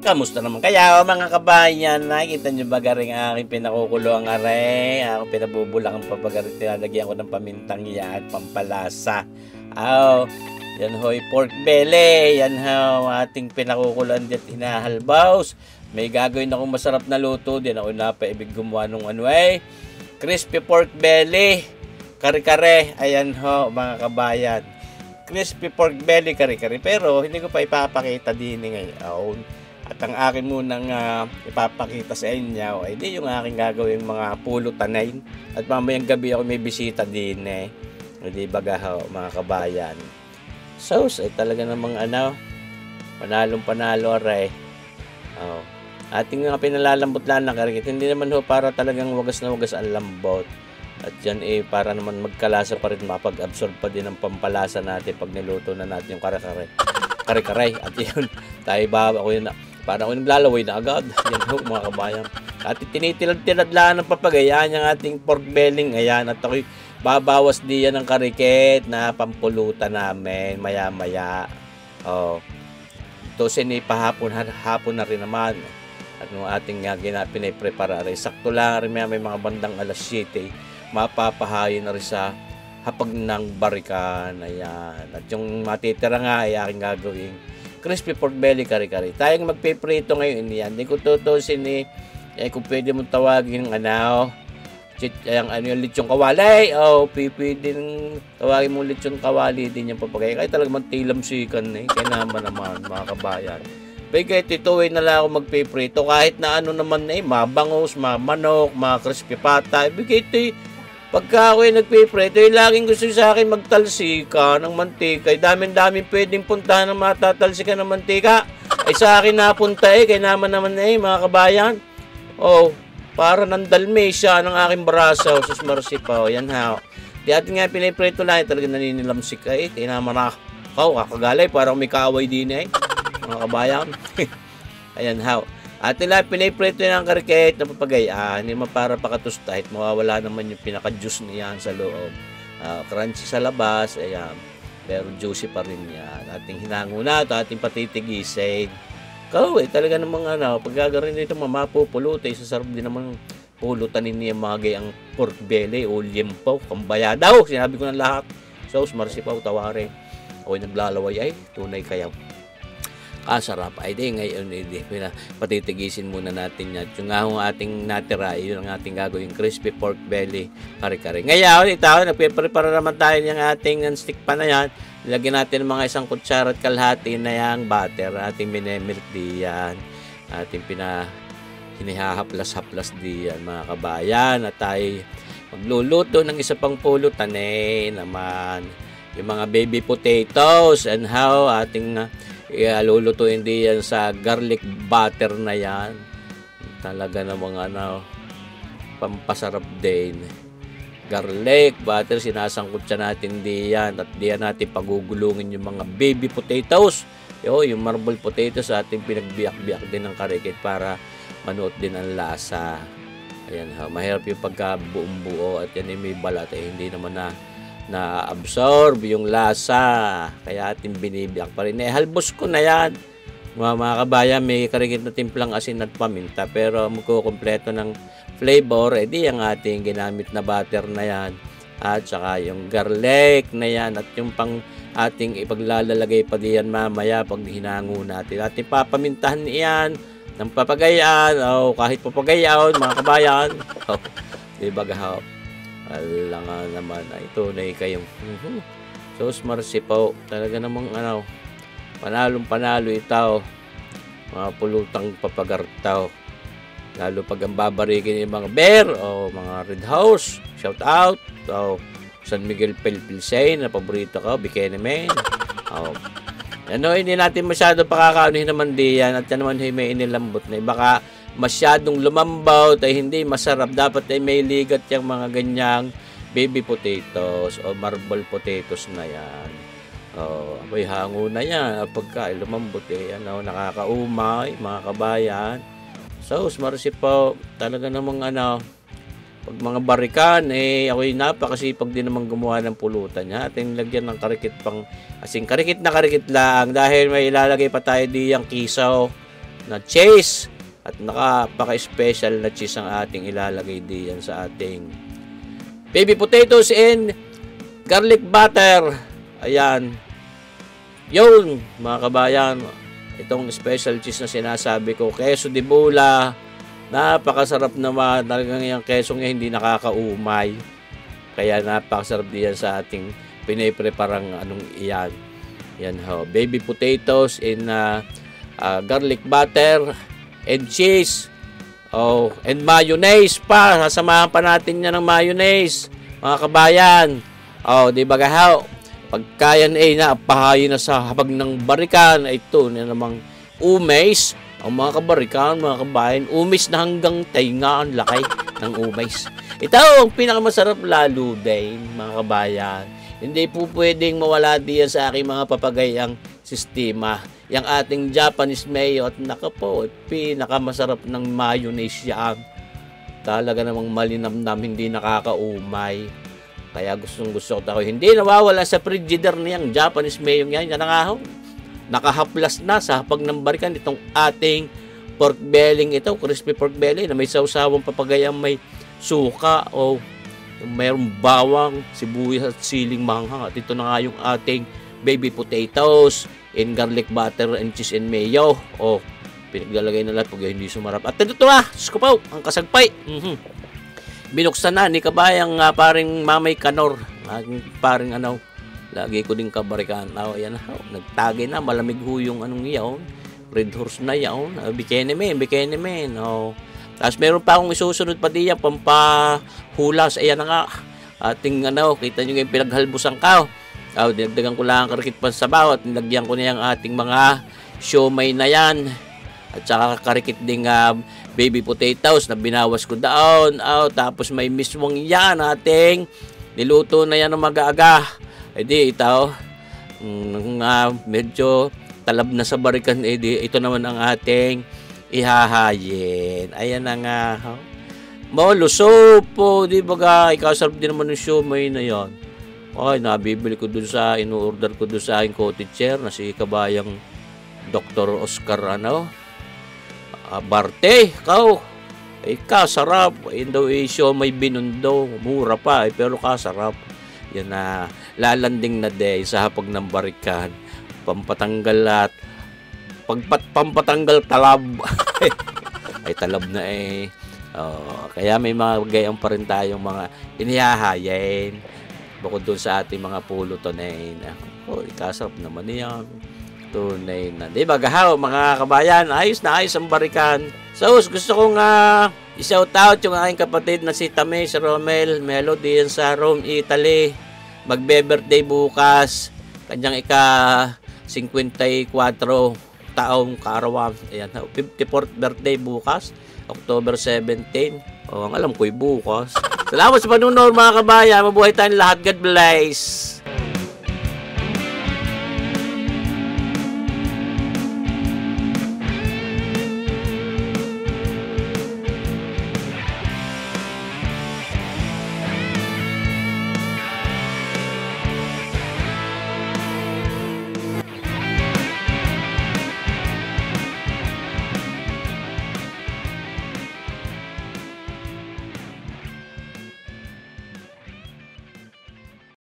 Kamusta naman kaya mga kabayan? Nakikita nyo ba garing aking pinakukulo ang are? Ako pinabubulak ang papagaring tinalagyan ko ng pamintang yan at pampalasa. Yan ho'y pork belly. Yan ho, ating pinakukulan dyan hinahalbaws. May gagawin akong masarap na luto. Din ako napaibig gumawa nung crispy pork belly. Kare-kare. Ayan ho mga kabayan. Crispy pork belly kare-kare. Pero hindi ko pa ipapakita din ngayon. At ang akin munang ipapakita sa inyo ay di yung aking gagawin mga pulo tanay. At mamayang gabi ako may bisita din Hindi bagaho mga kabayan. Sauce ay talaga namang panalong panalo aray. Ating nga pinalalambot lang na karikit. Hindi naman ho para talagang wagas na wagas ang lambot. At yan para naman magkalasa pa rin, mapag-absorb pa din ang pampalasa natin pag niluto na natin yung kare-kare. At yun, tayo ba ako yun para ako naglalaway na agad. Yan ho mga kabayan. At tinitilad-tilad lang ng papagayaan yung ating pork belly. Ayan, at ako'y babawas diyan ng karikit na pampulutan namin maya-maya. Ito sinipahapon na rin naman. At nung ating pinaprepara rin, sakto lang rin may mga bandang alas 7, mapapahayin na rin sa hapag ng barikan. Ayan. At yung matitira nga ay aking gagawin crispy pork belly kare-kare. Tayong magpiprito ngayon yan. Hindi ko tutusin kung pwede mong tawagin yung lechong kawali. Pwede tawagin mong lechong kawali din yung papagay. Kaya talagang mantilamsikan Kaya naman mga kabayan. Kahit ituwin na lang ako magpiprito. Kahit na naman mabangos, manok, crispy pata. Pagka ako nagpiprito, laging gusto sa akin magtalsika ng mantika. Daming pwedeng puntahan ng matatalsika ng mantika. Sa akin napunta kaya naman mga kabayan. Para ng dalmesya ng aking braso. Sus marsipaw. Yan ha. Di atin nga piniprito lang, talagang naninilamsik kaya naman kakagalay, parang may kaaway din mga kabayan. Ayan ha. At piniprito ng karikit na papagayaan, hindi para pakatustahit, mawawala naman yung pinaka-juice niyan sa loob. Crunchy sa labas, ayan, pero juicy pa rin yan. Ating hinango na ito, ating patitigisin. Talaga namang pagkagarin dito mamapupulutay, sasarap din naman pulutanin niya mga gayang pork belly o liempo, kambaya daw, sinabi ko ng lahat. Sauce, marsipaw, tawari. Ako'y naglalaway tunay kaya. Sarap. Ngayon, patitigisin muna natin yan. Yung ating natira, yun ang ating gagawin crispy pork belly kare-kare. Ngayon, nagpiprepara naman tayo ng ating stick pan na yan. Lagyan natin mga 1 kutsara at kalahati na yung butter. Ating minemilk diyan. Ating hinihahaplas-haplas diyan mga kabayan. At tayo magluluto ng isa pang pulutan naman. Yung mga baby potatoes and how ating lulutuin diyan sa garlic butter na yan. Talaga namang pampasarap din. Garlic butter, sinasangkot siya natin diyan. At diyan natin pagugulungin yung mga baby potatoes. Yung marble potatoes ating pinagbiyak-biyak din ng karikit para manuot din ang lasa. Ayan ha. Mahirap yung pagka buong buo at yan may balat hindi naman na-absorb yung lasa. Kaya ating binibiyak pa rin. Halbos ko na yan. Mga kabayan, may karikit na timplang asin at paminta. Pero magkukumpleto ng flavor, di ang ating ginamit na butter na yan. At saka yung garlic na yan. At yung pang ating ipaglalagay pa diyan mamaya pag hinango natin. Ating papamintahan yan ng papagayaan. Kahit papagayaan, mga kabayan. Diba gahaw? Alam nga naman ito na kayong sauce marsipaw. Talaga namang panalong panalo ito. Mga pulutang papagartaw. Lalo pag ang babarikin yung mga bear o mga red house. Shout out. San Miguel Pilpilsay na paborito ko. Bikini man. Hindi natin masyado pakakaunin naman diyan. At yan naman may inilambot na baka masyadong lumambaw ay hindi masarap. Dapat ay may ligat yung mga ganyang baby potatoes o marble potatoes na yan. May hango na yan pagka lumambot nakakaumay mga kabayan. Sauce marsipaw, talaga namang pag mga barikan ako'y napakasipag din naman gumawa ng pulutan niya. Ating lagyan ng karikit pang asing karikit na karikit lang dahil may ilalagay pa tayo diyang kisaw na cheese at napaka-special na cheese ang ating ilalagay diyan sa ating baby potatoes and garlic butter. Ayan. Yun, mga kabayan, itong special cheese na sinasabi ko, queso de bola. Napakasarap naman. Talagang yung queso nga hindi nakakaumay. Kaya napakasarap diyan sa ating pinipreparang anong iyan. Yan ho. Baby potatoes in garlic butter and cheese. Oh, and mayonnaise pa. Sasamahan pa natin yan ng mayonnaise, mga kabayan. Oh, di ba gahaw? Pagka yan ay napahayin na sa habag ng barikan, ito na namang umays. Ang mga kabarikan, mga kabayan, umis na hanggang tainga ang lakay ng umays. Ito ang pinakamasarap lalo din, mga kabayan. Hindi po pwedeng mawala diyan sa aking mga papagayang sistema. Yang ating Japanese mayo at naka po, pinakamasarap ng mayonnaise yan. Talaga namang malinamnam, hindi nakakaumay. Kaya gustong gusto ko. Hindi nawawala sa frigider niyang Japanese mayo yan. Yan ang ahong. Nakahaplas na sa hapag ng barikan itong ating pork belly ito, crispy pork belly na may sawsawang papagayang may suka o mayroong bawang, sibuyas at siling manghang. At ito na nga yung ating baby potatoes in garlic butter and cheese and mayo. O, pinaglalagay na lahat pag hindi sumarap. At ito na, Diyos ko po, ang kasagpay. Binuksan na ni kabayang paring Mamay Kanor. Paring lagi ko din kabarikan. Yan, nagtagay na, malamig ho yung anong yaon. Red horse na yaon. Bikini men. Tapos meron pa akong isusunod pa diyan, pampahulas. Ayan na nga. Ating kita nyo yung pinaghalbusan ka. Dinagdagan ko lang ang karikit pa sa sabaw at nilagyan ko na yung ating mga siomay na yan. At saka karikit ding baby potatoes na binawas ko doon. Tapos may mismong yan ating niluto na yan ng mag-aaga. Di ito, medyo talab na sa barikan, ito naman ang ating ihahayin. Ayan na nga. Malusog po, di ba ga? Ikasarap din naman yung siomay na yan. Ay, nabibili ko dun sa, inu-order ko dun sa aking cottager na si kabayang Dr. Oscar, Barte, kasarap. Ayun daw siomay binundo, mura pa, pero kasarap. Yan na, lalanding na day sa hapag ng barikan. Pampatanggal at pampatanggal talab. Ay talab na kaya may mga gayang pa rin tayong mga inihahayin. Bukod doon sa ating mga pulutunin. Kasarap naman yan. Tunay na. Di ba gahaw, mga kabayan, ayos na ayos ang barikan. So, gusto kong i-shout out yung aking kapatid na si Tamis Romel Melody sa Rome, Italy. Magbe-birthday bukas. Kanyang ika-54 taong kaarawan. Ayan, 54th birthday bukas, October 17. Ang alam ko'y bukas. Salamat sa panunood, mga kabayan. Mabuhay tayong lahat. God bless.